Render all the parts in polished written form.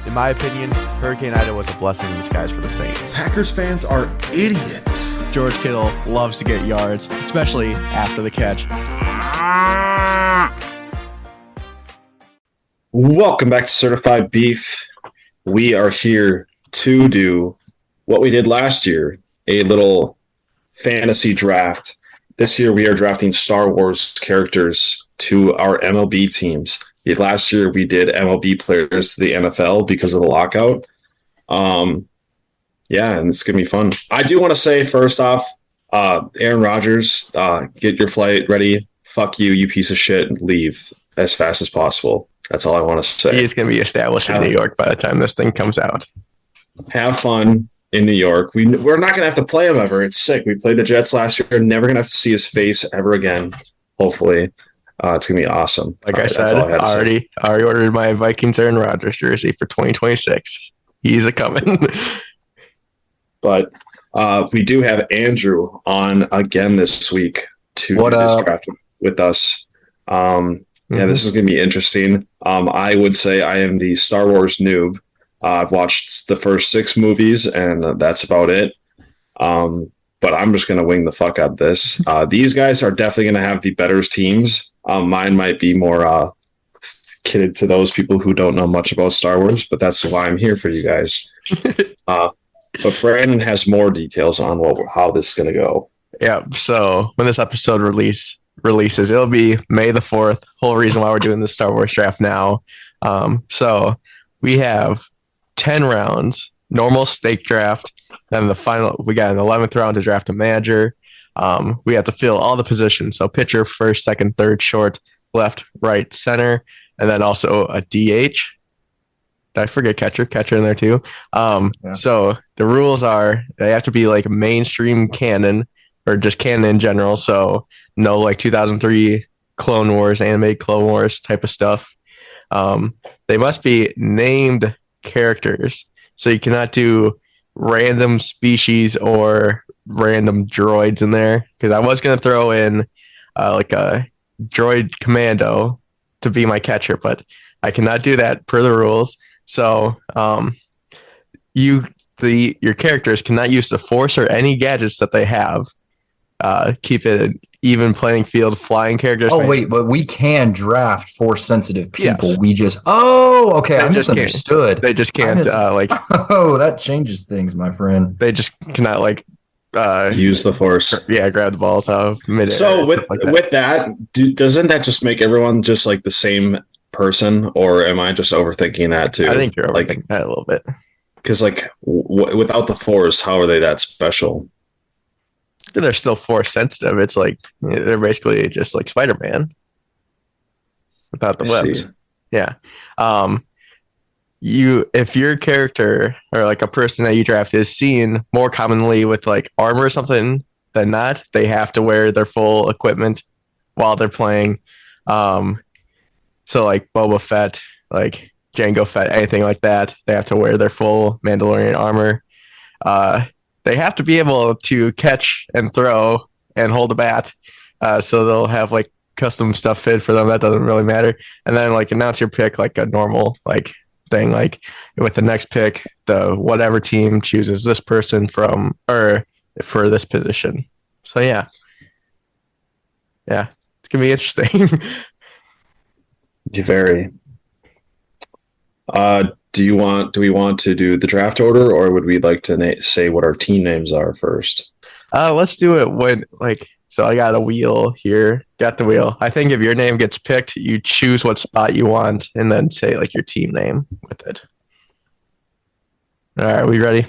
In my opinion, Hurricane Ida was a blessing in disguise for the Saints. Packers fans are idiots. George Kittle loves to get yards, especially after the catch. Welcome back to Certified Beef. We are here to do what we did last year, a little fantasy draft. This year we are drafting Star Wars characters to our MLB teams. Last year we did MLB players to the NFL because of the lockout. And it's going to be fun. I do want to say, first off, Aaron Rodgers, get your flight ready. Fuck you, you piece of shit, and leave as fast as possible. That's all I want to say. He's going to be established in New York by the time this thing comes out. Have fun in New York. We're not going to have to play him ever. It's sick. We played the Jets last year. Never going to have to see his face ever again, hopefully. It's going to be awesome. Like I said, I already ordered my Vikings Aaron Rodgers jersey for 2026. He's a-coming. But we do have Andrew on again this week to do this draft with us. This is going to be interesting. I would say I am the Star Wars noob. I've watched the first 6 movies, and that's about it. But I'm just going to wing the fuck out of this. These guys are definitely going to have the better teams. Mine might be more kitted to those people who don't know much about Star Wars, but that's why I'm here for you guys. But Brandon has more details on how this is going to go. Yeah, so when this episode releases, it'll be May the 4th. Whole reason why we're doing the Star Wars draft now. So we have 10 rounds, normal stake draft. Then the final, we got an 11th round to draft a manager. We have to fill all the positions. So pitcher, first, second, third, short, left, right, center, and then also a DH. Did I forget catcher in there too? So the rules are they have to be like mainstream canon or just canon in general. So no like 2003 Clone Wars, animated Clone Wars type of stuff. They must be named characters. So you cannot do random species or random droids in there, because I was going to throw in like a droid commando to be my catcher, but I cannot do that per the rules. So your characters cannot use the Force or any gadgets that they have. Keep it an even playing field. Flying characters. Oh, wait, but we can draft Force-sensitive people. Yes. We just... Oh, okay, I misunderstood. They just can't, Oh, that changes things, my friend. They just cannot, use the Force. Yeah, grab the balls out of mid-air. So with that, doesn't that just make everyone just like the same person, or am I just overthinking that too? I think you're overthinking that a little bit. Because without the Force, how are they that special? They're still Force sensitive. It's like they're basically just like Spider-Man without the webs. Yeah. If your character or like a person that you draft is seen more commonly with like armor or something than not, they have to wear their full equipment while they're playing. So like Boba Fett, like Jango Fett, anything like that, they have to wear their full Mandalorian armor. They have to be able to catch and throw and hold a bat. So they'll have like custom stuff fit for them. That doesn't really matter. And then like announce your pick like a normal like thing. Like with the next pick, the whatever team chooses this person from or for this position. So yeah, it's gonna be interesting. Very. Do we want to do the draft order, or would we like to say what our team names are first? Let's do it so I got a wheel here. Got the wheel. I think if your name gets picked, you choose what spot you want and then say like your team name with it. All right, we ready?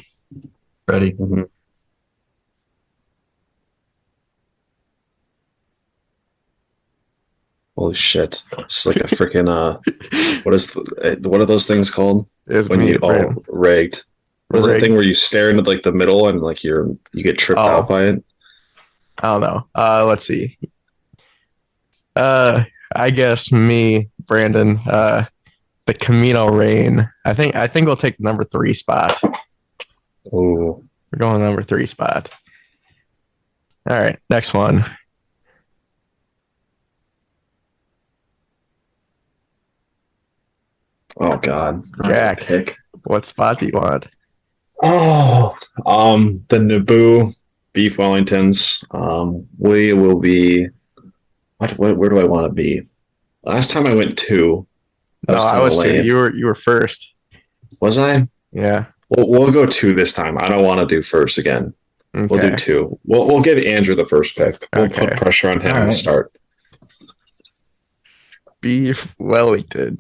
Ready. Mm-hmm. Holy shit! It's like a freaking what are those things called? When you rigged. What is that thing where you stare into like the middle and like you get tripped out by it? I don't know. Let's see. I guess me, Brandon, the Camino Rain. I think we'll take number 3 spot. Oh, we're going number 3 spot. All right, next one. Oh God, Jack. What spot do you want? Oh, the Naboo Beef Wellingtons. We will be. Where do I want to be? Last time I went two. That No, was I kind of was two. lame. You were first. Was I? Yeah. We'll go two this time. I don't want to do first again. We'll do Okay. two. We'll give Andrew the first pick. We'll Okay. put pressure on him All to right. start. Beef Wellington.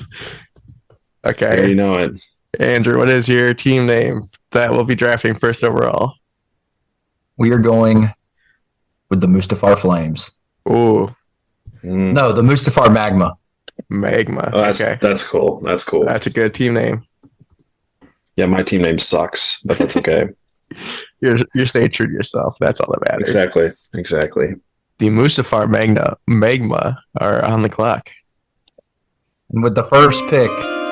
You already Okay. know it. Andrew, what is your team name that will be drafting first overall? We are going with the Mustafar Flames. Ooh, No, the Mustafar Magma. Magma. Oh, Okay. that's cool. That's cool. That's a good team name. Yeah, my team name sucks, but that's okay. You're staying true to yourself. That's all that matters. Exactly. The Mustafar Magma are on the clock. And with the first pick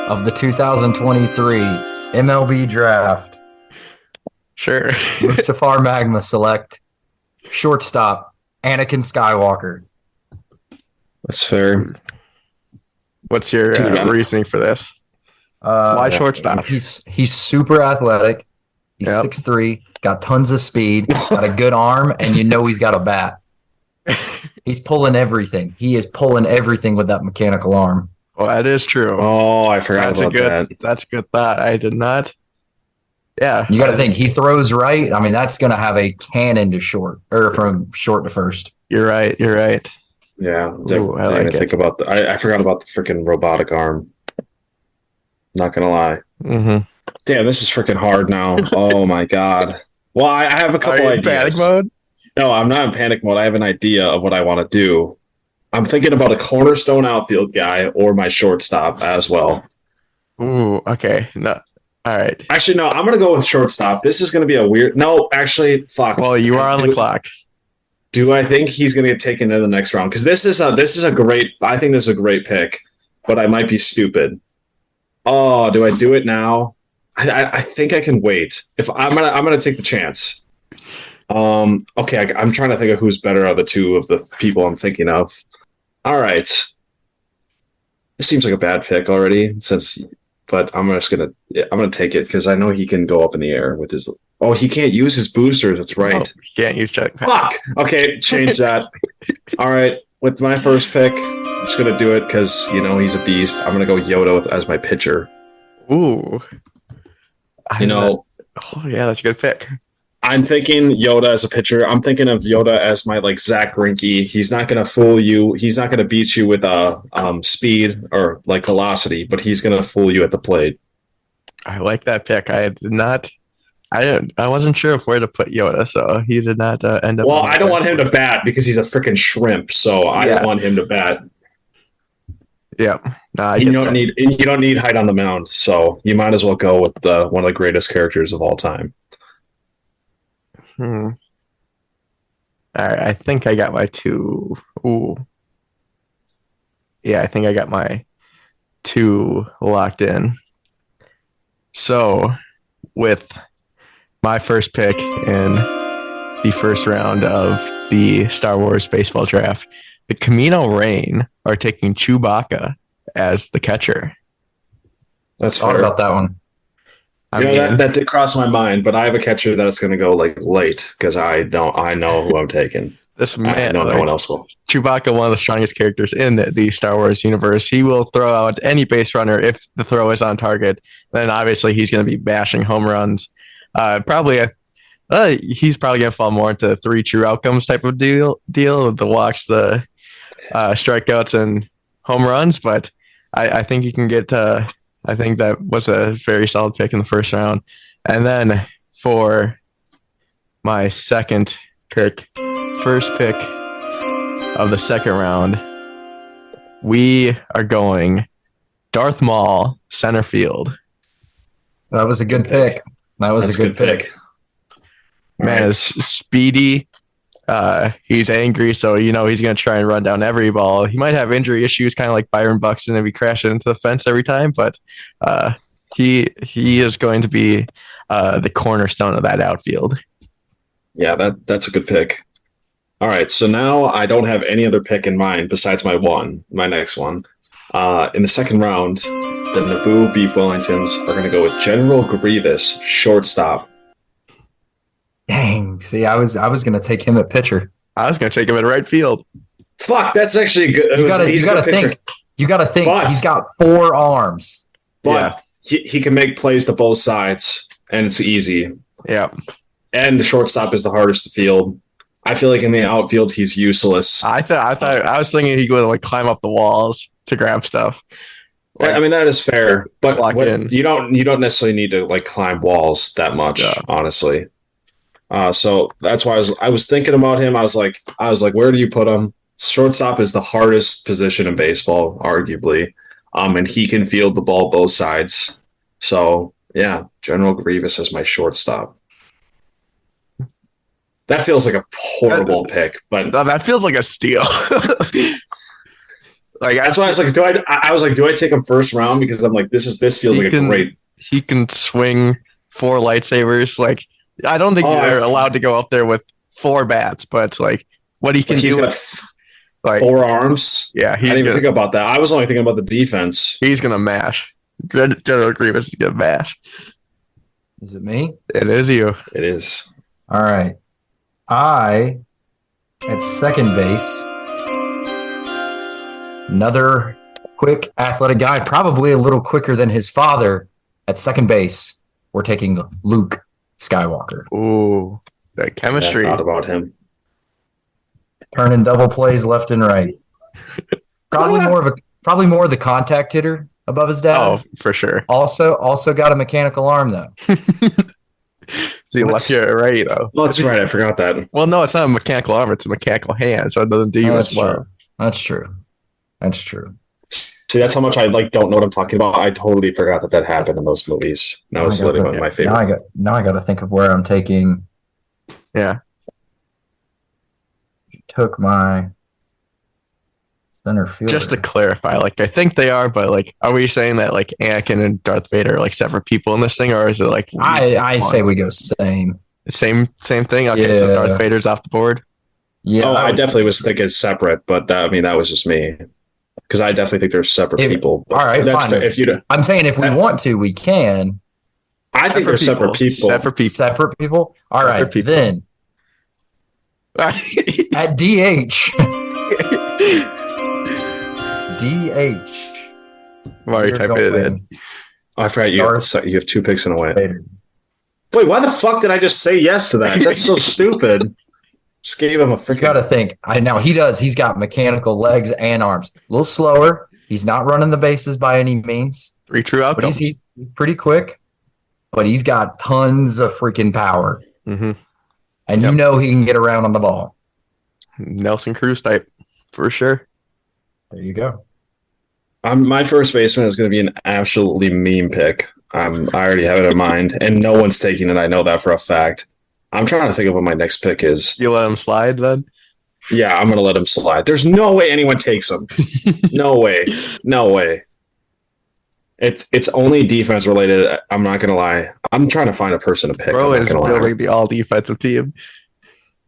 of the 2023 MLB draft, Sure. Mustafar Magma select shortstop Anakin Skywalker. That's fair. What's your reasoning for this? Why shortstop? He's super athletic. He's Yep. 6'3", got tons of speed, got a good arm, and you know he's got a bat. He's pulling everything. He is pulling everything with that mechanical arm. Well, that is true. Oh, I forgot about that. That's a good thought. I did not. Yeah. You got to think he throws right. I mean, that's going to have a cannon to short or from short to first. You're right. Yeah, Ooh, I like it. think about I forgot about the freaking robotic arm. Not gonna lie. Mm-hmm. Damn, this is freaking hard now. Oh my god. Well, I have a couple Are you in ideas. panic mode? No, I'm not in panic mode. I have an idea of what I want to do. I'm thinking about a cornerstone outfield guy or my shortstop as well. Ooh, okay. No. All right. Actually, no, I'm gonna go with shortstop. This is gonna be a weird. No, actually, fuck. Well, you are on the clock. Do I think he's gonna get taken in the next round? Because this is a great. I think this is a great pick, but I might be stupid. Oh, do I do it now? I think I can wait. If I'm gonna take the chance. Okay, I'm trying to think of who's better of the two of the people I'm thinking of. All right, this seems like a bad pick already. But I'm gonna take it because I know he can go up in the air with his. Oh, he can't use his boosters. That's right. Oh, you can't use jetpack. Fuck. Okay, change that. All right, with my first pick, I'm just gonna do it because he's a beast. I'm gonna go Yoda as my pitcher. Ooh. Oh yeah, that's a good pick. I'm thinking Yoda as a pitcher. I'm thinking of Yoda as my Zach Greinke. He's not gonna fool you. He's not gonna beat you with speed or velocity, but he's gonna fool you at the plate. I like that pick. I did not. I wasn't sure where to put Yoda, so he did not end up. Well, I don't want him to bat because he's a freaking shrimp, so I don't want him to bat. Yeah, no, you don't need height on the mound, so you might as well go with one of the greatest characters of all time. All right, I think I got my two. Ooh, yeah, I think I got my two locked in. So, with my first pick in the first round of the Star Wars baseball draft, the Camino Rain are taking Chewbacca as the catcher. That's thought about that one. That did cross my mind, but I have a catcher that's going to go late because I know who I'm taking. This man, no one else will. Chewbacca, one of the strongest characters in the Star Wars universe. He will throw out any base runner if the throw is on target. Then obviously he's going to be bashing home runs. He's probably going to fall more into 3 true outcomes type of deal with the walks, the strikeouts, and home runs. But I think he can get. I think that was a very solid pick in the first round. And then for my second pick, first pick of the second round, we are going Darth Maul, center field. That was a good pick. That's a good pick. Man is speedy. He's angry, so he's going to try and run down every ball. He might have injury issues, kind of like Byron Buxton, and be crashing into the fence every time. But he is going to be the cornerstone of that outfield. Yeah, that's a good pick. All right, so now I don't have any other pick in mind besides my next one. In the second round, the Naboo Beef Wellingtons are going to go with General Grievous, shortstop. Dang. See, I was going to take him at pitcher. I was going to take him at right field. Fuck, that's actually a good. You got to think. You got to think. But, he's got 4 arms. But he can make plays to both sides, and it's easy. Yeah. And the shortstop is the hardest to field. I feel like in the outfield he's useless. I was thinking he would like climb up the walls to grab stuff. Like, I mean that is fair, but you don't necessarily need to like climb walls that much, honestly. So that's why I was thinking about him. I was like, where do you put him? Shortstop is the hardest position in baseball, arguably, and he can field the ball both sides. So yeah, General Grievous is my shortstop. That feels like a horrible pick, but that feels like a steal. Like that's why I was like, do I take him first round because I'm like, this feels like a great. He can swing 4 lightsabers. Like I don't think they're allowed to go up there with 4 bats, but like what he can do with like 4 arms. Yeah, I didn't even think about that. I was only thinking about the defense. He's gonna mash. General Grievous is gonna mash. Is it me? It is you. It is. All right. I at second base. Another quick athletic guy, probably a little quicker than his father at second base. We're taking Luke Skywalker. Ooh, that chemistry. I thought about him. Turning double plays left and right. Probably more of the contact hitter above his dad. Oh, for sure. Also got a mechanical arm though. So you left your righty though. Well, that's right. I forgot that. Well, no, it's not a mechanical arm. It's a mechanical hand, so it doesn't do you as well. True. That's true. That's true. See, that's how much I don't know what I'm talking about. I totally forgot that happened in those movies. And that was literally one of my favorite. Now I got to think of where I'm taking. Yeah. Took my center fielder. Just to clarify, like I think they are, but like, are we saying that like Anakin and Darth Vader are like separate people in this thing, or is it like I say we go same thing? Okay, so Darth Vader's off the board. Yeah, I definitely was thinking separate, but that was just me because I definitely think they're separate people. All right, that's fine. Fair. I'm saying if we want to, we can. I think they're separate people. Separate people. All right, then at DH. Why are you typing it in? I forgot you have 2 picks in a way. Wait, why the fuck did I just say yes to that? That's so stupid. Just gave him a freaking. You got to think. Now he does. He's got mechanical legs and arms. A little slower. He's not running the bases by any means. 3 true outcomes. He's pretty quick, but he's got tons of freaking power. Mm-hmm. And you know he can get around on the ball. Nelson Cruz type, for sure. There you go. My first baseman is going to be an absolutely meme pick. I already have it in mind, and no one's taking it. I know that for a fact. I'm trying to think of what my next pick is. You let him slide, then? Yeah, I'm going to let him slide. There's no way anyone takes him. No way. No way. It's only defense related. I'm not going to lie. I'm trying to find a person to pick. Bro is building the all defensive team.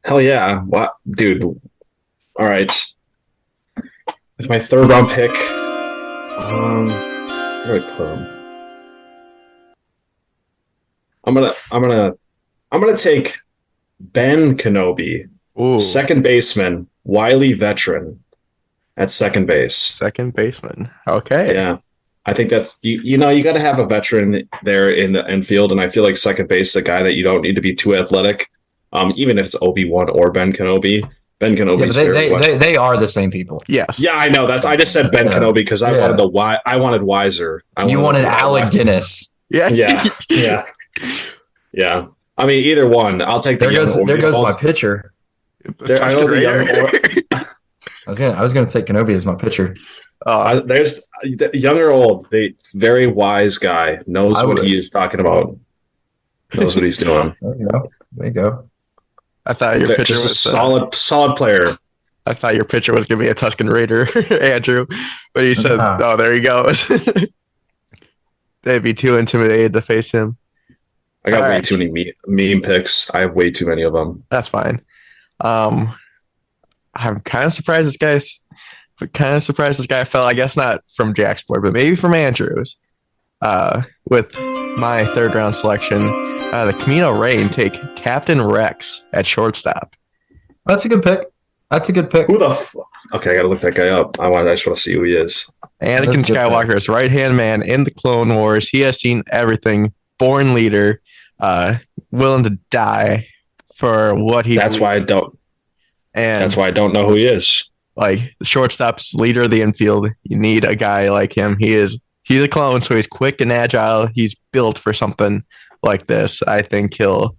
Hell yeah. What? Dude. All right. With my 3rd round pick, where do I put him? I'm gonna take Ben Kenobi, second baseman, wily veteran at second base. Second baseman. Okay. Yeah. I think that's you got to have a veteran there in the infield, and I feel like second base is a guy that you don't need to be too athletic. Even if it's Obi-Wan or Ben Kenobi. Ben Kenobi. Yeah, they are the same people. Yes. Yeah, I know. I just said Ben Kenobi because I wanted Wiser. You wanted Alec Guinness. Yeah. I mean, either one. I'll take the there goes my pitcher. I know the young. I was gonna take Kenobi as my pitcher. There's young or old. The very wise guy knows what he is talking about. Knows what he's doing. There you go. I thought your pitcher was a solid player. I thought your pitcher was going to be a Tuscan Raider, Andrew, but he said, "Oh, there he goes." They'd be too intimidated to face him. I got way too many meme picks. I have way too many of them. That's fine. I'm kind of surprised this guy's kind of surprised this guy fell. I guess not from Jack's board, but maybe from Andrew's. With my third round selection, the Camino Rain take Captain Rex at shortstop. That's a good pick. That's a good pick. Who the okay, I gotta look that guy up. I just want to see who he is. Anakin Skywalker's right-hand man in the Clone Wars. He has seen everything. Born leader, willing to die for what he. That's why I don't. And that's why I don't know who he is. Like the shortstop's leader of the infield. You need a guy like him. He's a clone, so he's quick and agile. He's built for something like this. I think he'll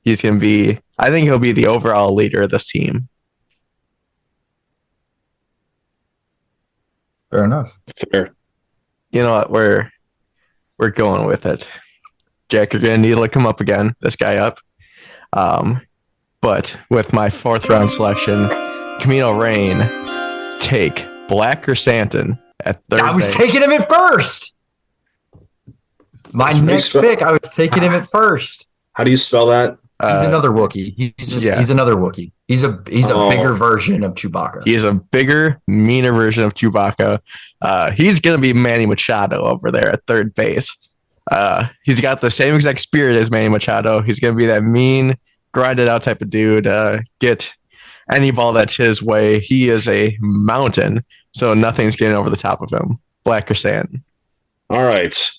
be the overall leader of this team. Fair enough. Fair. You know what? We're going with it. Jack, you're gonna need to look him up again. This guy up. But with my fourth round selection, Camino Rain take Black Chrysanthemum at third. I was taking him at first. My next pick, I was taking him at first. How do you spell that? He's another Wookiee. He's another Wookiee. He's a bigger version of Chewbacca. He's a bigger, meaner version of Chewbacca. He's gonna be Manny Machado over there at third base. He's got the same exact spirit as Manny Machado. He's gonna be that mean, grinded out type of dude. Get any ball that's his way. He is a mountain, so nothing's getting over the top of him. Black Chrysanthemum. All right.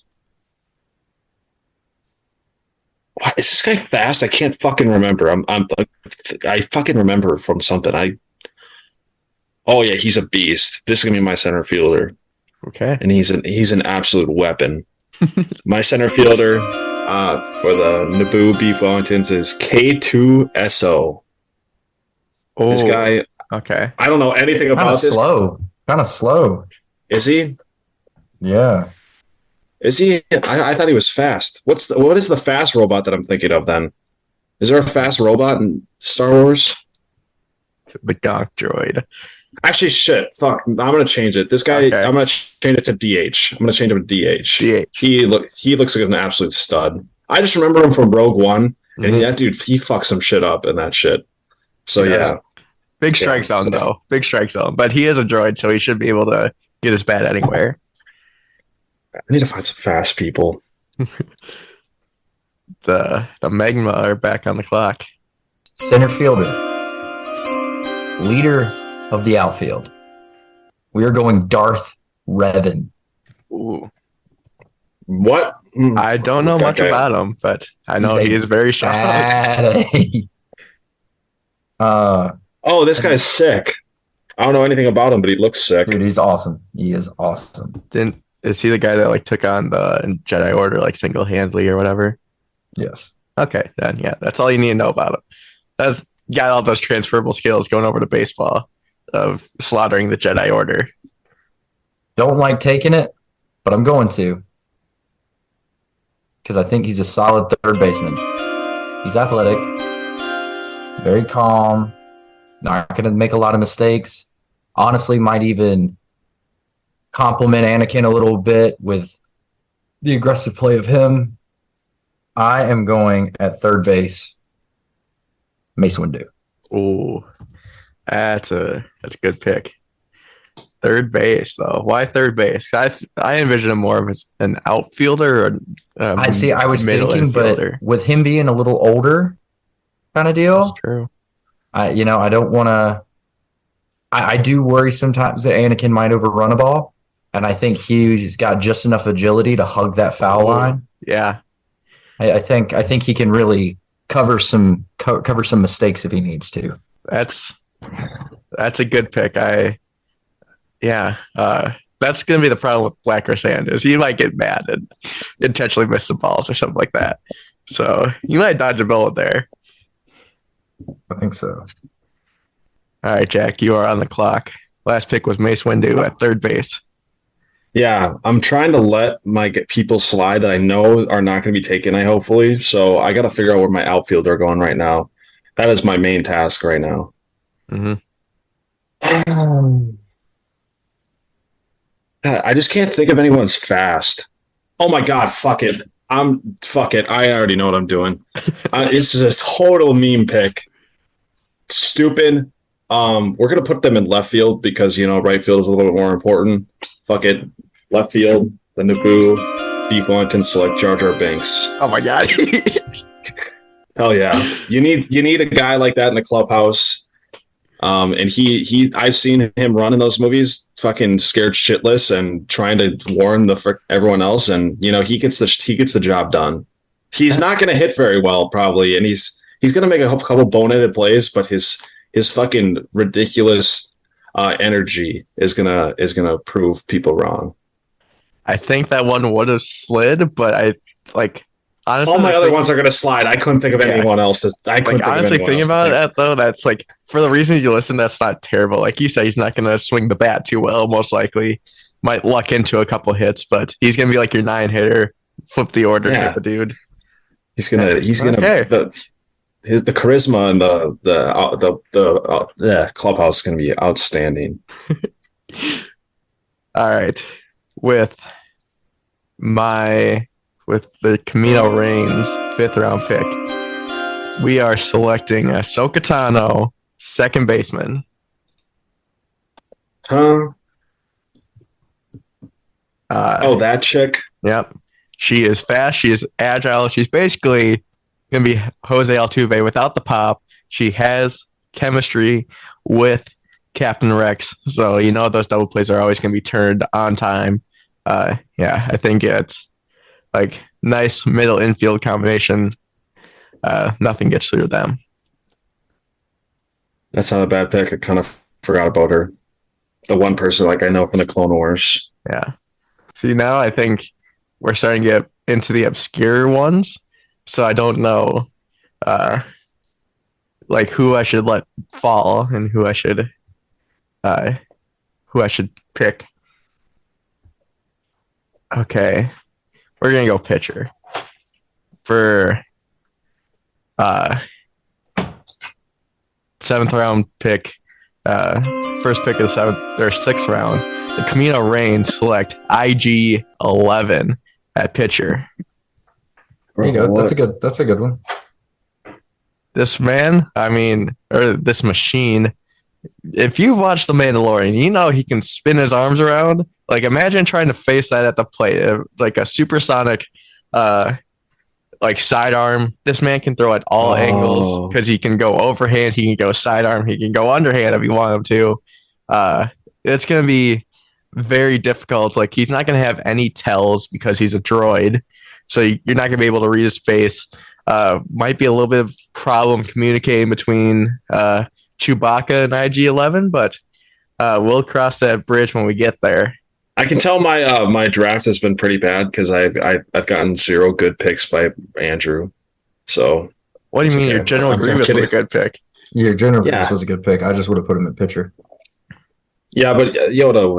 What, is this guy fast? I can't fucking remember. I fucking remember from something. Oh yeah, he's a beast. This is gonna be my center fielder. Okay. And he's an absolute weapon. My center fielder for the Naboo Beef Wellingtons is K2SO. Oh, this guy. Okay. I don't know anything about this. Kind of slow. Is he? Yeah. Is he? I thought he was fast. What is the fast robot that I'm thinking of then? Is there a fast robot in Star Wars? The Gonk droid. Actually, shit. Fuck. I'm gonna change it. This guy. Okay. I'm gonna change it to DH. I'm gonna change him to DH. He looks like an absolute stud. I just remember him from Rogue One, and that dude, he fucks some shit up in that shit. So yeah. Big strike zone though. Big strike zone. But he is a droid, so he should be able to get his bat anywhere. I need to find some fast people. The Magma are back on the clock. Center fielder. Leader of the outfield. We are going Darth Revan. Ooh. What? I don't know much about him, but I know he is very strong. This guy's sick. I don't know anything about him, but he looks sick. Dude, he's awesome. He is awesome. Is he the guy that took on the Jedi Order single-handedly or whatever? Yes. Okay, then yeah, that's all you need to know about him. That's got all those transferable skills going over to baseball of slaughtering the Jedi Order. Don't like taking it, but I'm going to. Because I think he's a solid third baseman. He's athletic, very calm, not going to make a lot of mistakes. Honestly, might even compliment Anakin a little bit with the aggressive play of him. I am going at third base, Mace Windu. Ooh, that's a good pick. Third base, though. Why third base? I envision him more of an outfielder. Or I was thinking, but with him being a little older, kind of deal. That's true. I don't want to. I do worry sometimes that Anakin might overrun a ball, and I think he's got just enough agility to hug that foul line. Yeah, I think he can really cover some mistakes if he needs to. That's a good pick. That's going to be the problem with Black Chrysanthemum is he might get mad and intentionally miss some balls or something like that. So you might dodge a bullet there. I think so. All right, Jack, you are on the clock. Last pick was Mace Windu at third base. Yeah, I'm trying to let my people slide that I know are not going to be taken, hopefully. So I got to figure out where my outfield are going right now. That is my main task right now. Mm-hmm. I just can't think of anyone's fast. Oh my God, fuck it. I already know what I'm doing. This is a total meme pick. Stupid. We're gonna put them in left field because right field is a little bit more important. Fuck it, left field. The Naboo, Beef Wellington select Jar Jar Binks. Oh my god. Hell yeah! You need a guy like that in the clubhouse. And I've seen him run in those movies, fucking scared shitless and trying to warn everyone else, and he gets the job done. He's not going to hit very well probably, and he's going to make a couple boneheaded plays, but his fucking ridiculous energy is gonna prove people wrong. I think that one would have slid, but I like honestly. All my other ones are gonna slide. I couldn't think of anyone else. Honestly, think about that though. That's like for the reasons you listen. That's not terrible. Like you say, he's not gonna swing the bat too well. Most likely, might luck into a couple hits, but he's gonna be like your 9-hitter, flip the order type of dude. He's gonna the charisma and the clubhouse is gonna be outstanding. All right, with the Camino Reigns 5th round pick, we are selecting Ahsoka Tano, second baseman. That chick. Yep. She is fast. She is agile. She's basically going to be Jose Altuve without the pop. She has chemistry with Captain Rex. So, those double plays are always going to be turned on time. I think it's like nice middle infield combination. Nothing gets through them. That's not a bad pick. I kind of forgot about her. The one person I know from the Clone Wars. Yeah. See, now I think we're starting to get into the obscure ones. So I don't know who I should let fall and who I should pick. Okay. We're going to go pitcher. For 7th round pick, first pick of the 7th or 6th round, the Camino Reigns select IG-11 at pitcher. There you go. That's a good one. This man, or this machine, if you've watched The Mandalorian, he can spin his arms around. Like, imagine trying to face that at the plate, like a supersonic, sidearm. This man can throw at all angles because he can go overhand, he can go sidearm, he can go underhand if you want him to. It's going to be very difficult. Like, he's not going to have any tells because he's a droid, so you're not going to be able to read his face. Might be a little bit of problem communicating between Chewbacca and IG-11, but we'll cross that bridge when we get there. I can tell my draft has been pretty bad because I've gotten 0 good picks by Andrew. So what do you mean your General Grievous was a good pick? Your General Grievous was a good pick. I just would have put him at pitcher. Yeah, but Yoda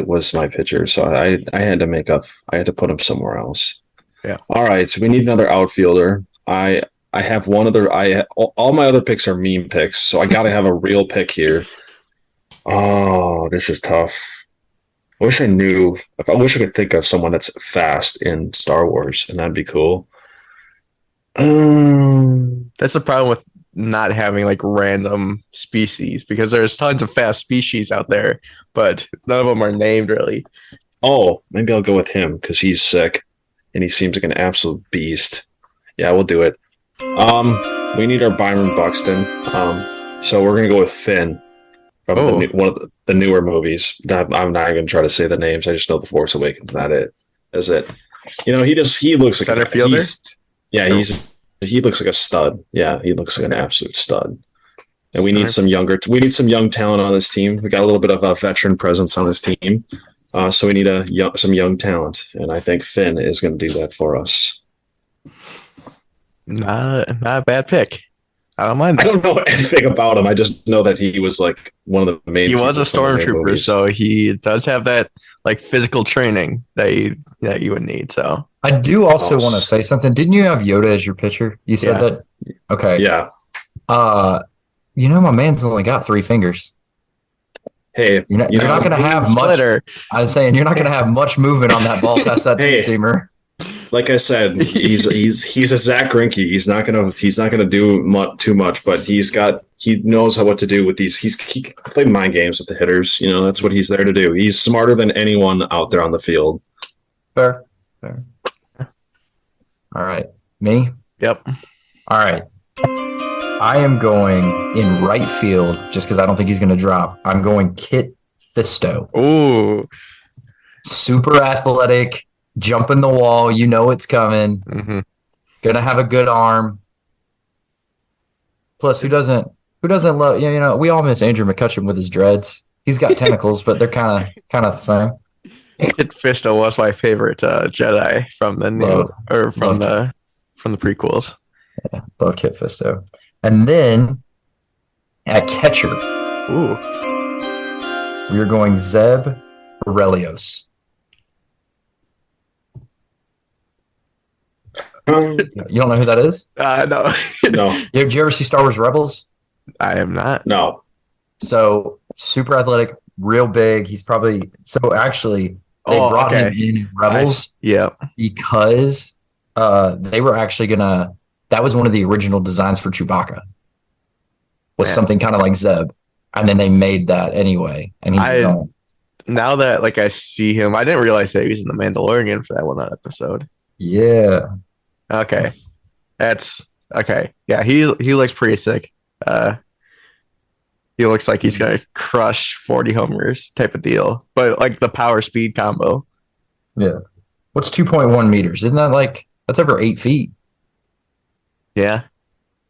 was my pitcher, so I had to make up. I had to put him somewhere else. Yeah. All right, so we need another outfielder. I have one other. All my other picks are meme picks, so I got to have a real pick here. Oh, this is tough. I wish I could think of someone that's fast in Star Wars, and that'd be cool. That's the problem with not having random species, because there's tons of fast species out there, but none of them are named really. Oh, maybe I'll go with him because he's sick and he seems like an absolute beast. Yeah, we'll do it. We need our Byron Buxton. So we're gonna go with Finn from one of the newer movies. I'm not even try to say the names. I just know The Force Awakens. That's it. He looks like center fielder. He looks like a stud. Yeah, he looks like an absolute stud. And we need some young talent on this team. We got a little bit of a veteran presence on this team. So we need some young talent, and I think Finn is going to do that for us. Not a bad pick. I don't mind that. I don't know anything about him. I just know that he was one of the main. He was a stormtrooper, so he does have that physical training that you would need. So I do also want to say something. Didn't you have Yoda as your pitcher? You said that. Okay. Yeah. My man's only got 3 fingers. Hey, you're not going to have much. I was saying you're not going to have much movement on that ball past that two-seamer. like I said, he's a Zach Greinke. He's not gonna do too much, but he knows what to do with these. He played mind games with the hitters. That's what he's there to do. He's smarter than anyone out there on the field. Fair. All right, me. Yep. All right. I am going in right field just because I don't think he's going to drop. I'm going Kit Fisto. Ooh. Super athletic, jumping the wall. You know it's coming. Mm-hmm. Gonna have a good arm. Plus, who doesn't love? We all miss Andrew McCutcheon with his dreads. He's got tentacles, but they're kind of the same. Kit Fisto was my favorite Jedi from the from the prequels. Yeah, love Kit Fisto. And then at catcher, Ooh. we're going Zeb Aurelios. You don't know who that is? No. No. Did you ever see Star Wars Rebels? I am not. No. So super athletic, real big. He's probably actually they brought him in Rebels. Yeah. Because they were actually gonna. That was one of the original designs for Chewbacca. Was something kind of like Zeb, and then they made that anyway, and he's his own. Now that I see him, I didn't realize that he was in the Mandalorian for that one episode. Yeah. Okay. That's okay. Yeah, he looks pretty sick. He looks like he's gonna crush 40 homers type of deal. But the power speed combo. Yeah. What's 2.1 meters? Isn't that that's over 8 feet? Yeah.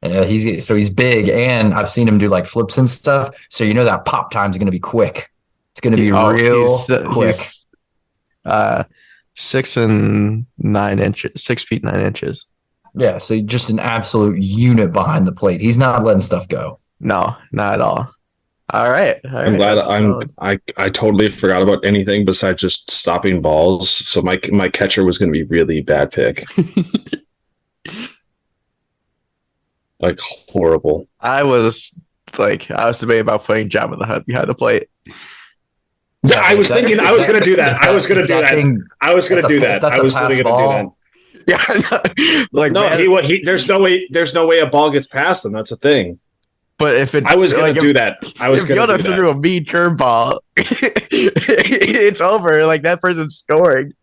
Yeah, he's big, and I've seen him do flips and stuff. So that pop time is gonna be quick. It's gonna be real quick. 6 and 9 inches, 6 feet 9 inches. Yeah, so just an absolute unit behind the plate. He's not letting stuff go. No, not at all. All right. I'm glad I totally forgot about anything besides just stopping balls. So my catcher was going to be really bad pick. Horrible. I was debating about putting Jabba the Hutt behind the plate. Yeah, I was thinking I was going to do that. I was going to do that. I was going to do that. I was literally going to do that. Yeah, no, there's no way a ball gets past him. That's the thing. But if it, I was going to do that. I was going to throw a mean curveball, it's over. That person's scoring.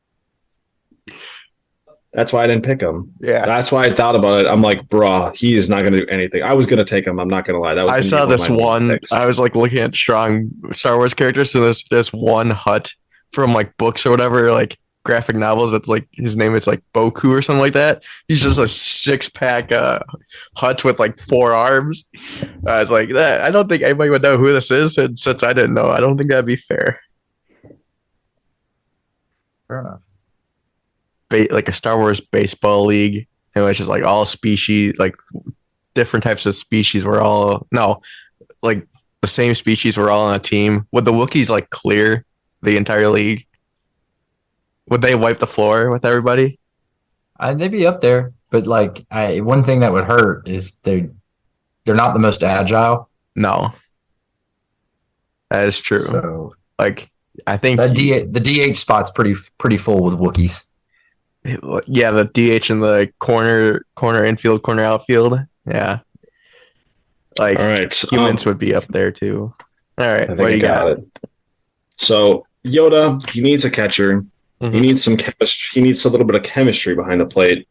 That's why I didn't pick him. Yeah, that's why I thought about it. I'm like, bruh, he is not going to do anything. I was going to take him. I'm not going to lie. I saw this one. I was looking at strong Star Wars characters, and there's this one Hutt from books or whatever, graphic novels. That's his name is Boku or something like that. He's just a 6-pack Hutt with 4 arms. I was like, that. I don't think anybody would know who this is, and since I didn't know, I don't think that'd be fair. Fair enough. A Star Wars baseball league, and it's just all species, different types of species were all the same species were all on a team. Would the Wookiees clear the entire league? Would they wipe the floor with everybody? They'd be up there, but one thing that would hurt is they're not the most agile. No, that is true. So I think the DH spot's pretty full with Wookiees. Yeah, the DH in the corner infield, corner outfield. Yeah, all right, humans would be up there too. All right, I think I got it. So Yoda, he needs a catcher. Mm-hmm. He needs some chemistry. He needs a little bit of chemistry behind the plate.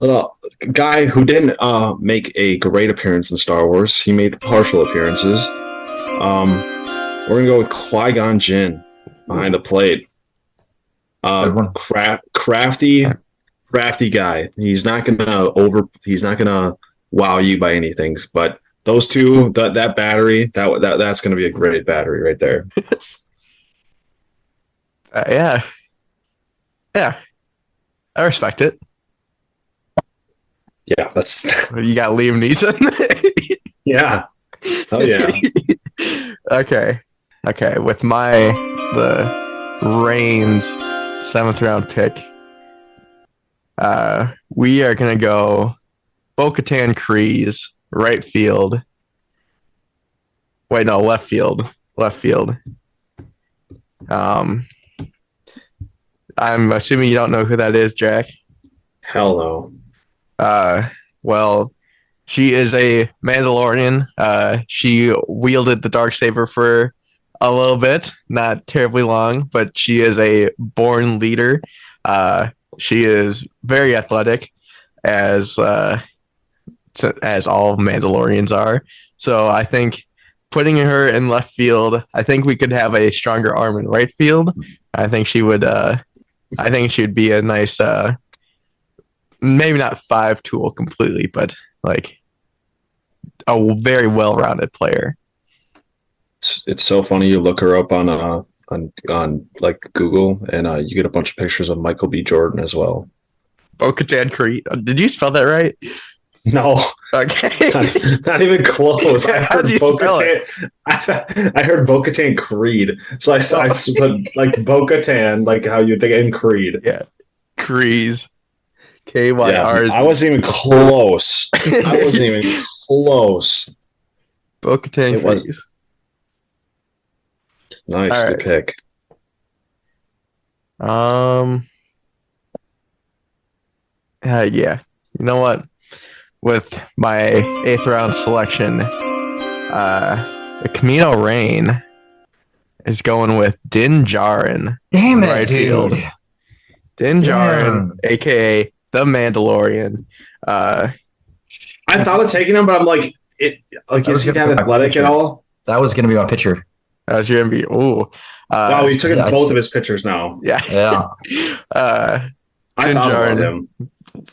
Little guy who didn't make a great appearance in Star Wars. He made partial appearances. We're gonna go with Qui-Gon Jinn behind the plate. Crafty guy. He's not gonna wow you by anything. But those two, that battery, that's gonna be a great battery right there. Yeah, I respect it. Yeah, that's you got Liam Neeson. Yeah, oh yeah. Okay. With the Reigns 7th round pick, we are gonna go Bo-Katan Kryze, right field. Wait, no, left field. I'm assuming you don't know who that is, Jack. Hell no. Well, she is a Mandalorian. She wielded the Darksaber for a little bit, not terribly long, but she is a born leader. She is very athletic, as all Mandalorians are. So I think putting her in left field, I think we could have a stronger arm in right field. I think she would. I think she would be a nice, maybe not 5 tool completely, but like a very well-rounded player. It's so funny. You look her up on like Google, and you get a bunch of pictures of Michael B. Jordan as well. Bo-Katan Creed. Did you spell that right? No, Okay. not even close. I How'd heard you spell it? Bo-Katan. I heard Bo-Katan Creed. So I put like Bo-Katan, like how you think in Creed. Yeah. Kreese. K-Y-R-Z. I wasn't even close. I wasn't even close. Bo-Katan It was- Kreese. Nice, All good right. pick. Yeah. You know what? With my 8th round selection, the Camino Rain is going with Din Djarin. Damn it, Right dude. field. Din Djarin, aka the Mandalorian. I thought of taking him, but I'm like, is he that athletic at all? That was going to be my pitcher. That was your MVP. Ooh. Wow, we took yeah, both of his pictures now. Yeah. Yeah. I Din thought about Djarin,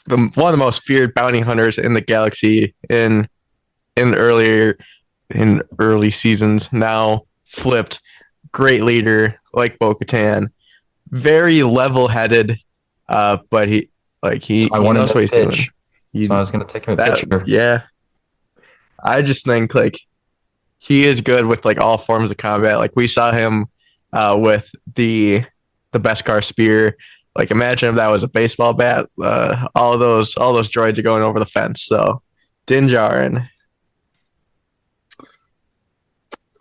him. one of the most feared bounty hunters in the galaxy in early seasons. Now flipped, great leader like Bo-Katan, very level-headed. But he knows what he's doing. So I was going to take him a pitcher. Yeah, I just think like he is good with like all forms of combat. Like we saw him with the Beskar spear. Like imagine if that was a baseball bat. All those droids are going over the fence. So Din Djarin.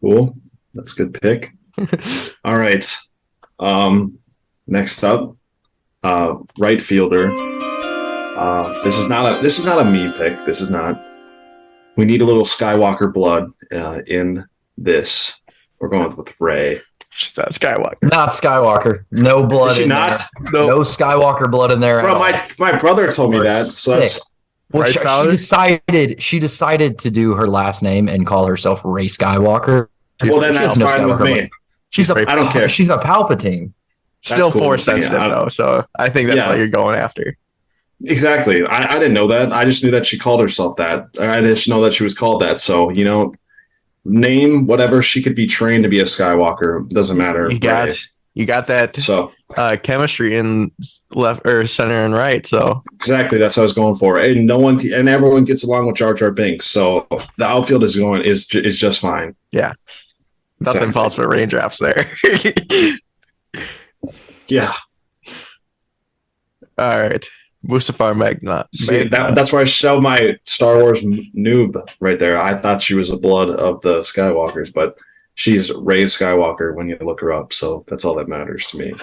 Cool. That's a good pick. All right. Next up, right fielder. This is not a me pick. This is not. We need a little Skywalker blood in this. We're going with Rey. She's not Skywalker. Not Skywalker. No blood Is she in not? there. No Skywalker blood in there. Bro, my brother told me that. So that's, well, right, she decided to do her last name and call herself Rey Skywalker. well, then that's no fine with Skywalker me. I don't care. She's a Palpatine. Still cool. force sensitive though, so I think that's what you're going after. Exactly. I didn't know that. I just knew that she called herself that. I just know that she was called that. So, name whatever she could be trained to be a Skywalker. Doesn't matter. You got that chemistry in left or center and right. So exactly, that's what I was going for. And everyone gets along with Jar Jar Binks. So the outfield is just fine. Yeah. Nothing falls for raindrops there. Yeah. All right. Mustafar Magna. See, that's where I show my Star Wars noob right there. I thought she was the blood of the Skywalkers, but she's Rey Skywalker when you look her up. So that's all that matters to me.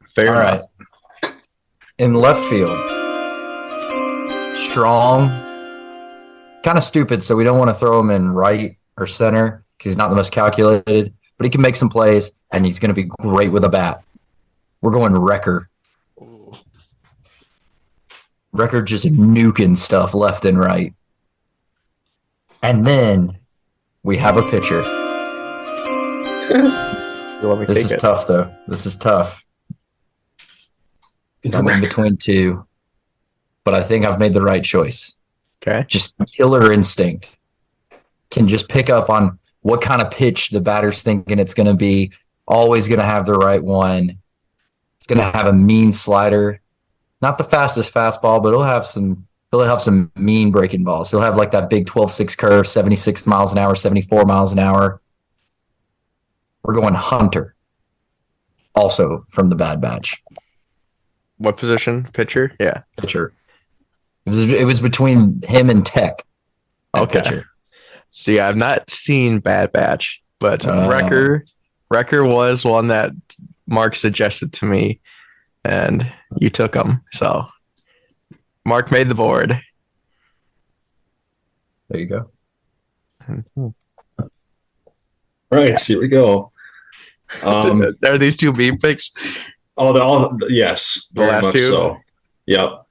Fair All enough. right. In left field, strong, kind of stupid, so we don't want to throw him in right or center because he's not the most calculated, but he can make some plays, and he's going to be great with a bat. We're going Wrecker. Wrecker just nuking stuff left and right. And then we have a pitcher. This is tough, though. This is tough. I'm in between two, but I think I've made the right choice. Okay. Just killer instinct. Can just pick up on what kind of pitch the batter's thinking it's going to be. Always going to have the right one. It's going to have a mean slider. Not the fastest fastball, but he'll have some mean breaking balls. He'll have like that big 12-6 curve, 76 miles an hour, 74 miles an hour. We're going Hunter. Also from the Bad Batch. What position? Pitcher? Yeah. Pitcher. It was between him and Tech. Okay. Pitcher. See, I've not seen Bad Batch, but Wrecker was one that Mark suggested to me. and you took him. So Mark made the board. There you go. Right, here we go. Are these two meme picks? Oh, they're all yes, The very last much two? so. Yep.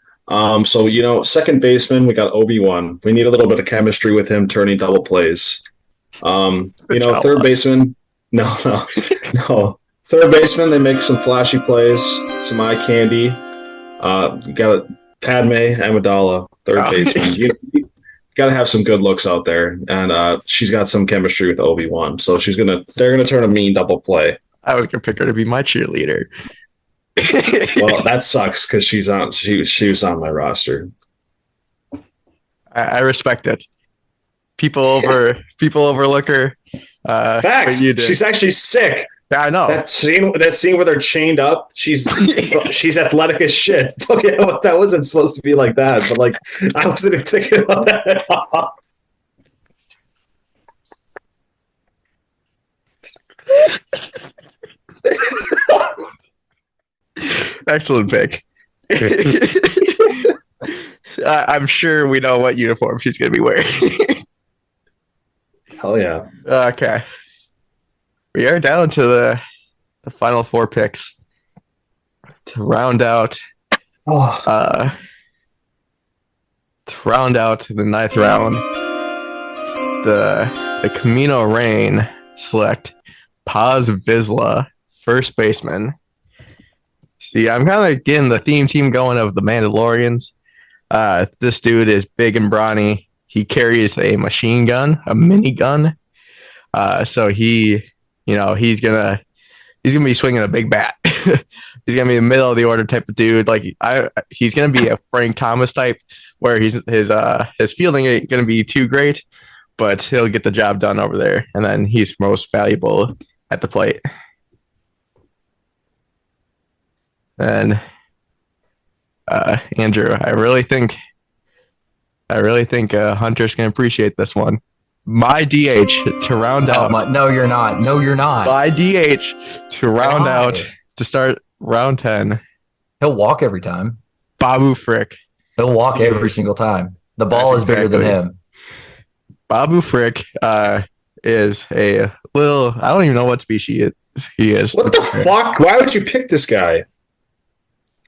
So second baseman, we got Obi-Wan. We need a little bit of chemistry with him turning double plays. Third baseman. No. Third baseman, they make some flashy plays, some eye candy. You got Padme Amidala, third baseman. You got to have some good looks out there, and she's got some chemistry with Obi-Wan, so they're gonna turn a mean double play. I was gonna pick her to be my cheerleader. Well, that sucks because she was on my roster. I respect it. People overlook her. Facts. She's actually sick. Yeah, I know. That scene where they're chained up. She's athletic as shit. Okay, that wasn't supposed to be like that, but like I wasn't even thinking about that at all. Excellent pick. I'm sure we know what uniform she's going to be wearing. Hell yeah. Okay. We are down to the final four picks to round out the ninth round. The Camino Rain select Paz Vizsla, first baseman. See, I'm kind of getting the theme team going of the Mandalorians. This dude is big and brawny. He carries a machine gun, a minigun. So he's gonna be swinging a big bat. He's gonna be a middle of the order type of dude. Like he's gonna be a Frank Thomas type, where his fielding ain't gonna be too great, but he'll get the job done over there. And then he's most valuable at the plate. And Andrew, I really think Hunter's gonna appreciate this one. My DH to round out. No, you're not. No, you're not. My DH to round out to start round 10. He'll walk every time. Babu Frick. He'll walk every single time. The ball is bigger than him. Babu Frick is a little. I don't even know what species he is. What the fuck? Why would you pick this guy?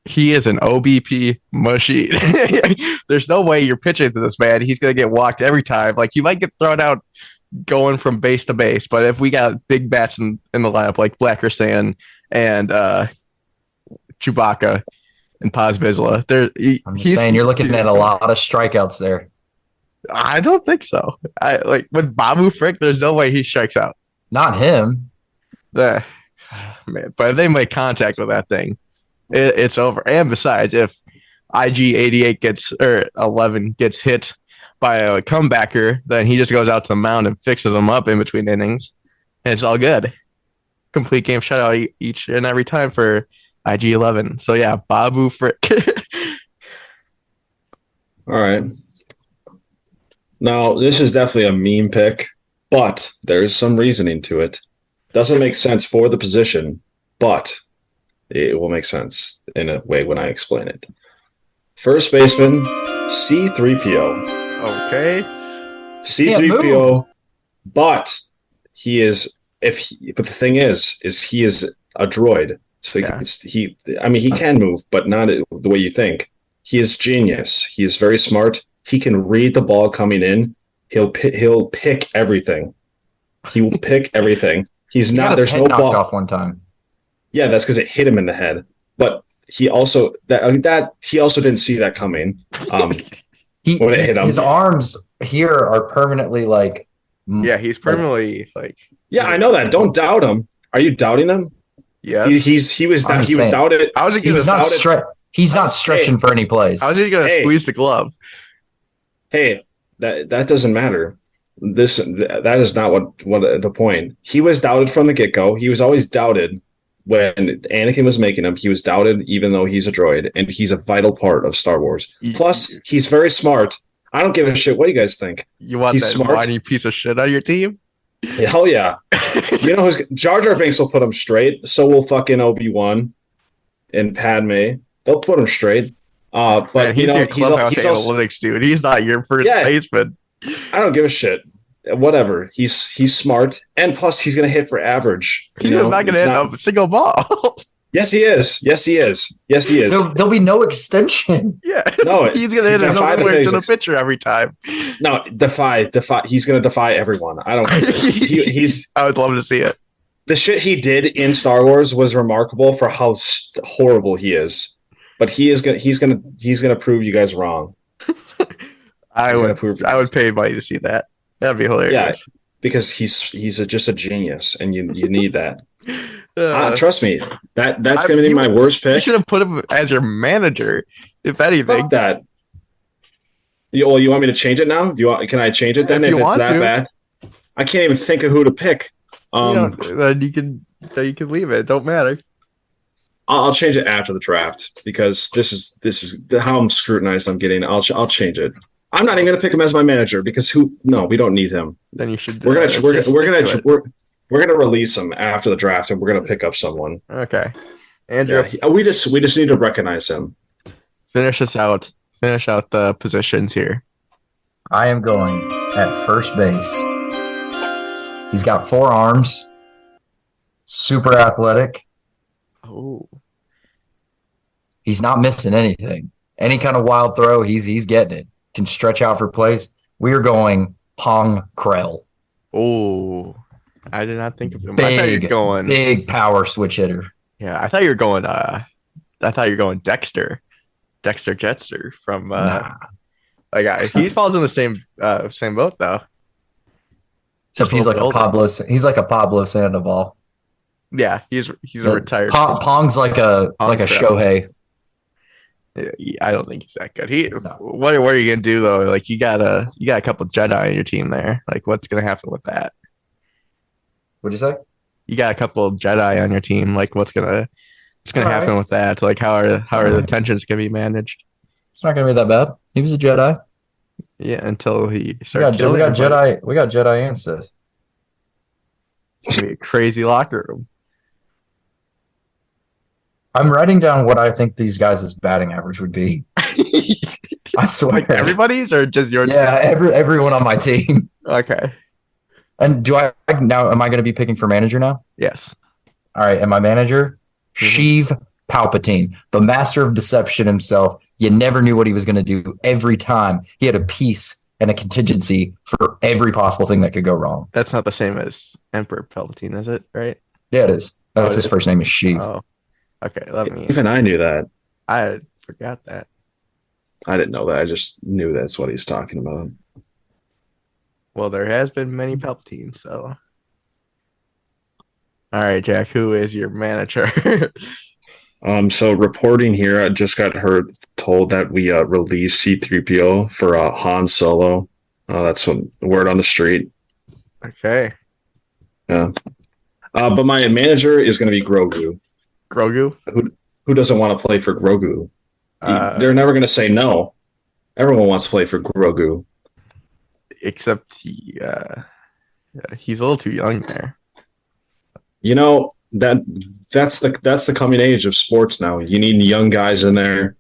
He is an OBP machine. There's no way you're pitching to this man. He's going to get walked every time. Like, he might get thrown out going from base to base, but if we got big bats in the lineup like Blackersan and Chewbacca and Paz Vizsla, I'm just saying you're looking at a lot of strikeouts there. I don't think so. With Babu Frick, there's no way he strikes out. Not him. Man, but if they make contact with that thing, it's over. And besides, if IG 88 or 11 gets hit by a comebacker, then he just goes out to the mound and fixes them up in between innings, and it's all good. Complete game shutout each and every time for IG 11. So yeah, Babu Frick. All right. Now this is definitely a meme pick, but there's some reasoning to it. Doesn't make sense for the position, but it will make sense in a way when I explain it. First baseman, C-3PO. Okay. C-3PO, but he is but the thing is he is a droid. So he can move, but not the way you think. He is genius. He is very smart. He can read the ball coming in. He'll pick everything. He will pick everything. He's not. There's no ball. Off one time. Yeah, that's because it hit him in the head. But he also didn't see that coming. When it hit him, his arms here are permanently like. Yeah, he's permanently like. Yeah, I know that. Don't doubt him. Are you doubting him? Yeah, he was doubted. He's not stretching for any plays. I was just gonna squeeze the glove. Hey, that doesn't matter. That is not what the point. He was doubted from the get-go. He was always doubted when Anakin was making him. He was doubted even though he's a droid, and he's a vital part of Star Wars. Plus, he's very smart. I don't give a shit what you guys think. You want he's that whiny piece of shit on your team? Hell yeah. You know, Jar Jar Binks will put him straight. So will fucking Obi-Wan. and Padme. They'll put him straight. Man, But he's your clubhouse he's also analytics dude. He's not your first baseman. I don't give a shit. Whatever. He's smart, and plus he's gonna hit for average. He's not gonna hit a single ball. Yes, he is. Yes, he is. Yes, he is. There'll be no extension. Yeah. No, he's gonna hit it to the pitcher every time. No, defy. He's gonna defy everyone. I don't care. I would love to see it. The shit he did in Star Wars was remarkable for how horrible he is. But he's gonna prove you guys wrong. I would pay money to see that. That'd be hilarious. Yeah, because he's just a genius, and you need that. Trust me, that's gonna be my worst pick. You should have put him as your manager, if anything. Fuck that. You want me to change it now? Can I change it then if it's that bad? I can't even think of who to pick. Then you can leave it. Don't matter. I'll change it after the draft because this is how I'm scrutinized. I'm getting. I'll change it. I'm not even gonna pick him as my manager because we don't need him. Then you should. We're gonna release him after the draft and we're gonna pick up someone. Okay, Andrew. Yeah, we just need to recognize him. Finish us out. Finish out the positions here. I am going at first base. He's got 4 arms. Super athletic. Oh. He's not missing anything. Any kind of wild throw, he's getting it. Can stretch out for plays. We are going Pong Krell. Oh, I did not think of him. Big, I thought you were going big power switch hitter. Yeah, I thought you were going. Dexter Jetster from. He falls in the same boat though. Except he's like a Pablo. He's like a Pablo Sandoval. Yeah, he's a retired. Pong's like a Shohei. I don't think he's that good. What are you gonna do though? Like you got a couple Jedi on your team there. Like what's gonna happen with that? What'd you say? You got a couple Jedi on your team. Like what's gonna happen with that? Like how are the tensions gonna be managed? It's not gonna be that bad. He was a Jedi. Yeah, until he started. We got Jedi and Sith. It's gonna be a crazy locker room. I'm writing down what I think these guys' batting average would be. I swear. Like everybody's or just yours? Yeah, everyone on my team. Okay. And am I going to be picking for manager now? Yes. All right. And my manager, Sheev Palpatine, the master of deception himself. You never knew what he was going to do every time. He had a piece and a contingency for every possible thing that could go wrong. That's not the same as Emperor Palpatine, is it? Right? Yeah, it is. That's his first name is Sheev. Oh. Okay, Even I knew that. I forgot that. I didn't know that. I just knew that's what he's talking about. Well, there has been many Palpatines, so. All right, Jack, who is your manager? So reporting here, I just got told that we released C-3PO for Han Solo. That's what word on the street. Okay. Yeah. But my manager is going to be Grogu. Grogu? Who doesn't want to play for Grogu? They're never going to say no. Everyone wants to play for Grogu. Except he's a little too young there. You know, that's the coming age of sports now. You need young guys in there.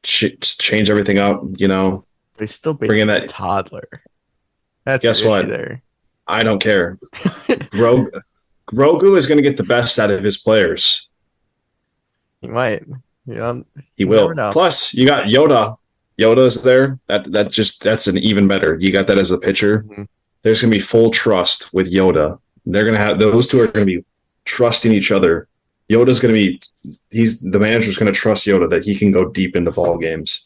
Change everything up, you know. But he's still basically a toddler. That's guess what? There. I don't care. Grogu is going to get the best out of his players. He might. He will. Plus, you got Yoda. Yoda's there. That's an even better. You got that as a pitcher. Mm-hmm. There's going to be full trust with Yoda. They're going to have those two are going to be trusting each other. Yoda's going to be. The manager's going to trust Yoda that he can go deep into ball games.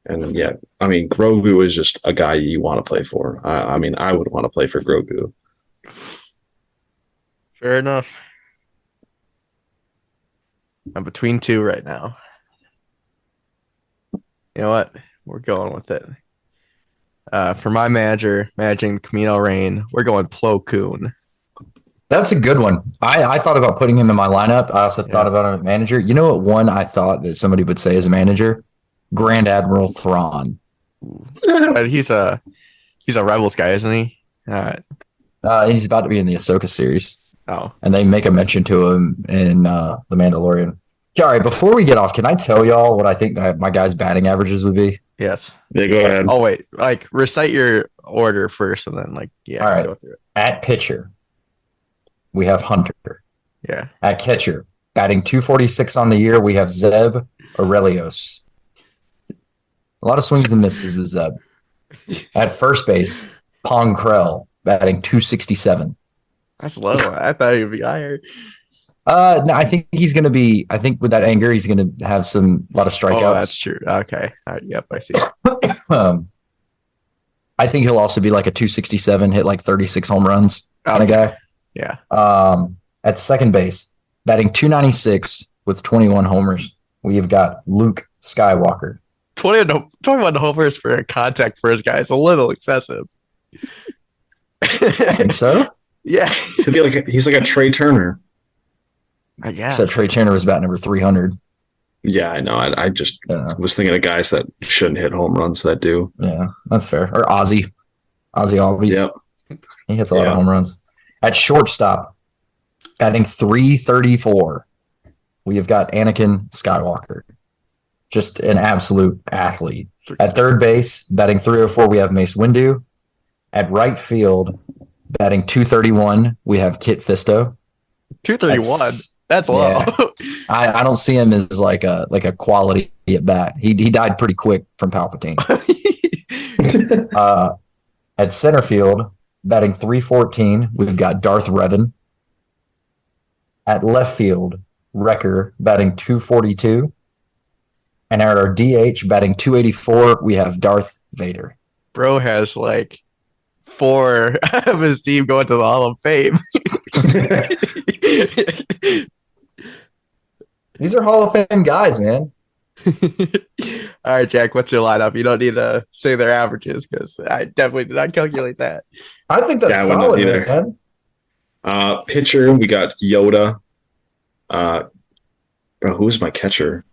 And yeah, I mean, Grogu is just a guy you want to play for. I mean, I would want to play for Grogu. Fair enough. I'm between two right now. You know what? We're going with it. For my managing Camino Rain, we're going Plo Koon. That's a good one. I thought about putting him in my lineup. I also thought about him as a manager. You know what one I thought that somebody would say as a manager? Grand Admiral Thrawn. He's a Rebels guy, isn't he? He's about to be in the Ahsoka series. Oh. And they make a mention to him in The Mandalorian. All right, before we get off, can I tell y'all what I think my guys' batting averages would be? Yes. Yeah, go ahead. Oh wait, like recite your order first, and then All right. go through it. At pitcher, we have Hunter. Yeah. At catcher, batting 246 on the year, we have Zeb Aurelios. A lot of swings and misses with Zeb. At first base, Pong Krell, batting 267. That's low. I thought he'd be higher. No, I think he's going to be. I think with that anger, he's going to have a lot of strikeouts. Oh, that's true. Okay. All right, yep, I see. I think he'll also be like a 267, hit like 36 home runs kind of guy. Yeah. At second base, batting 296 with 21 homers, we've got Luke Skywalker. 21 homers for a contact first guy is a little excessive. I think so. Yeah. He'd be like he's like a Trey Turner. I guess. So Trey Turner was batting number 300. Yeah, I know. I just was thinking of guys that shouldn't hit home runs that do. Yeah, that's fair. Or Ozzy Albies. Yep. He hits a lot of home runs. At shortstop, batting 334, we have got Anakin Skywalker. Just an absolute athlete. At third base, batting 304, we have Mace Windu. At right field, batting 231, we have Kit Fisto. 231. That's low. Yeah. I don't see him as like a quality at bat. He died pretty quick from Palpatine. At center field, batting 314, we've got Darth Revan. At left field, Wrecker batting 242. And at our DH batting 284, we have Darth Vader. Bro has like 4 of his team going to the Hall of Fame. These are Hall of Fame guys, man. All right, Jack, what's your lineup? You don't need to say their averages because I definitely did not calculate that. I think that's solid, man. Pitcher, we got Yoda. Bro, who's my catcher?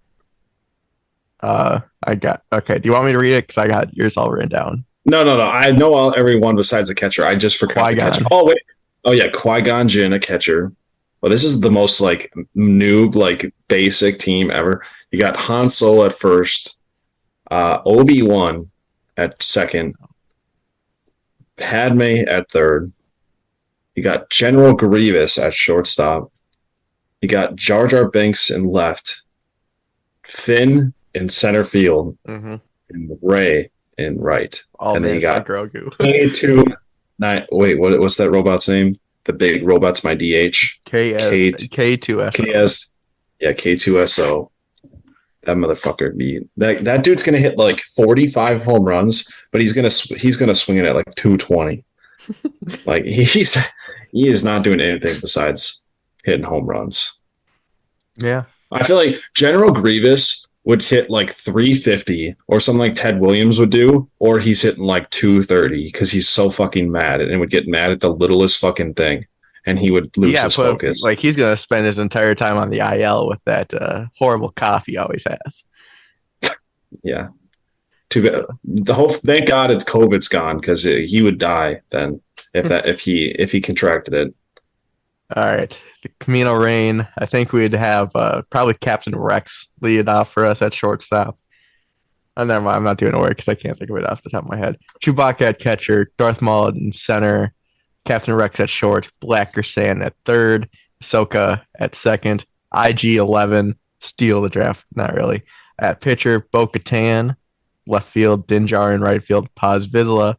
Okay. Do you want me to read it? Because I got yours all written down. No. I know everyone besides the catcher. I just forgot the catcher. Oh, wait. Oh, yeah. Qui-Gon Jinn, a catcher. Well, this is the most like noob, like basic team ever. You got Han Solo at first, Obi-Wan at second, Padme at third. You got General Grievous at shortstop. You got Jar Jar Binks in left, Finn in center field, and Rey in right. Oh, and man, then you got Grogu. K2. Wait, what's that robot's name? The big robot's my DH. K2SO. Yeah, K2SO. That motherfucker that dude's gonna hit like 45 home runs, but he's gonna swing it at like 220. Like he is not doing anything besides hitting home runs. Yeah, I feel like General Grievous would hit like 350 or something like Ted Williams would do, or he's hitting like 230 because he's so fucking mad and would get mad at the littlest fucking thing, and he would lose his focus. Like he's gonna spend his entire time on the IL with that horrible cough he always has. Yeah. Thank God it's COVID's gone because he would die then if he contracted it. All right, the Camino Rain. I think we'd have probably Captain Rex lead off for us at shortstop. Oh, never mind. I'm not doing it because I can't think of it off the top of my head. Chewbacca at catcher, Darth Maul in center, Captain Rex at short, Blacker Sand at third, Ahsoka at second, IG-11, steal the draft, not really. At pitcher, Bo-Katan, left field, Din Djarin, right field, Paz Vizsla,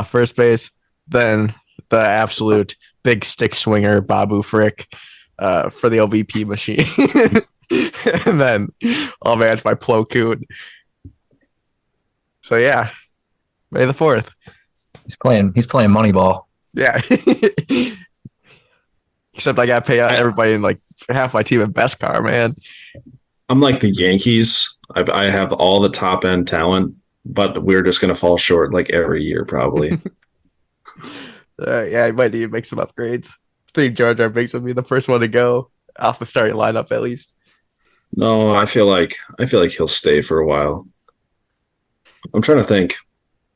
first base, then the absolute big stick swinger, Babu Frick, for the OVP machine. And then I'll manage by Plo Koon. So yeah, May the 4th. He's playing Moneyball. Yeah. Except I gotta pay out everybody in like half my team in best car, man. I'm like the Yankees. I have all the top end talent, but we're just gonna fall short like every year, probably. Yeah, I might need to make some upgrades. I think Jar Jar Binks would be the first one to go off the starting lineup at least. No, I feel like he'll stay for a while. I'm trying to think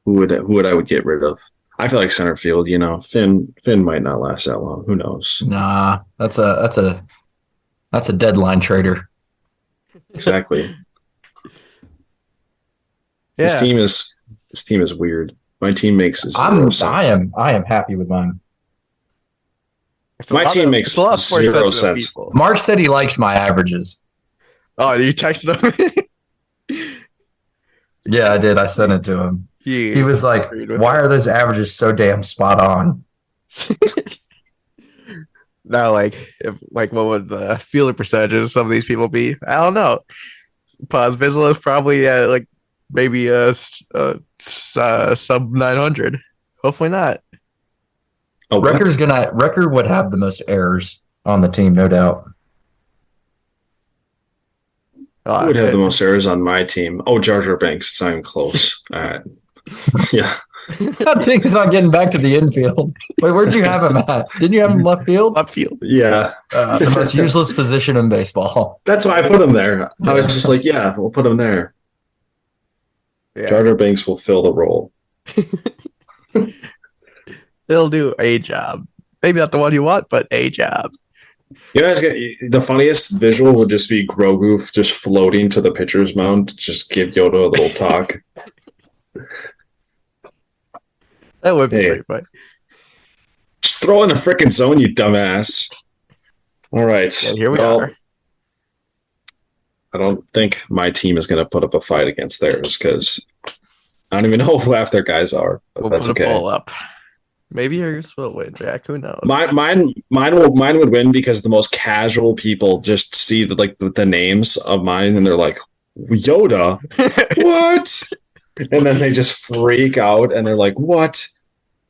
who I would get rid of. I feel like center field, Finn might not last that long. Who knows? Nah, that's a deadline trader. Exactly. Yeah. This team is weird. My team makes zero sense. I am happy with mine. My team makes it's a lot more zero sensitive sense. people. Mark said he likes my averages. Oh, you texted him? Yeah, I did. I sent it to him. He was like, "Why are those averages so damn spot on?" Now, what would the fielding percentages of some of these people be? I don't know. Paz Vizsla is probably at maybe sub 900. Hopefully not. Oh, Record would have the most errors on the team, no doubt. Who would have the most errors on my team? Oh, Jar Jar Banks. It's not even close. All right. Yeah. I think he's not getting back to the infield. Wait, where'd you have him at? Didn't you have him left field? Left field. Yeah. The most useless position in baseball. That's why I put him there. I was just like, yeah, we'll put him there. Yeah. Jar Jar Banks will fill the role. He'll do a job. Maybe not the one you want, but a job. You know, the funniest visual would just be Grogu just floating to the pitcher's mound to just give Yoda a little talk. That would be pretty funny. Just throw in the freaking zone, you dumbass. All right. Yeah, here we are. I don't think my team is going to put up a fight against theirs because I don't even know who half their guys are. But we'll that's put okay. a poll up. Maybe yours will win, Jack. Who knows? Mine would win because the most casual people just see the names of mine and they're like, Yoda, what? And then they just freak out and they're like, what?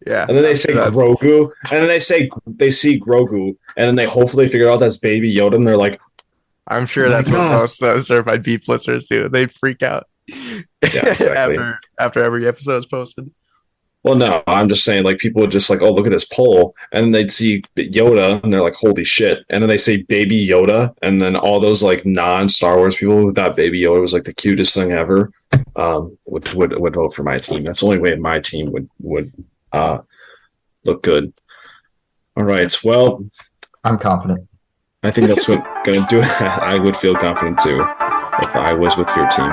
Yeah. And then they say Grogu, and then they see Grogu, and then they hopefully figure out that's Baby Yoda, and they're like, I'm sure that's what most certified beef listeners do. They freak out. Yeah, exactly. after every episode is posted. Well, no, I'm just saying, people would just oh, look at this poll, and then they'd see Yoda, and they're like, holy shit. And then they say Baby Yoda, and then all those non-Star Wars people who thought Baby Yoda was the cutest thing ever would vote for my team. That's the only way my team would look good. All right. Well, I'm confident. I think that's what going to do it. I would feel confident too if I was with your team.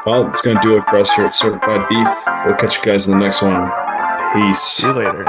Well, it's going to do it for us here at Certified Beef. We'll catch you guys in the next one. Peace. See you later.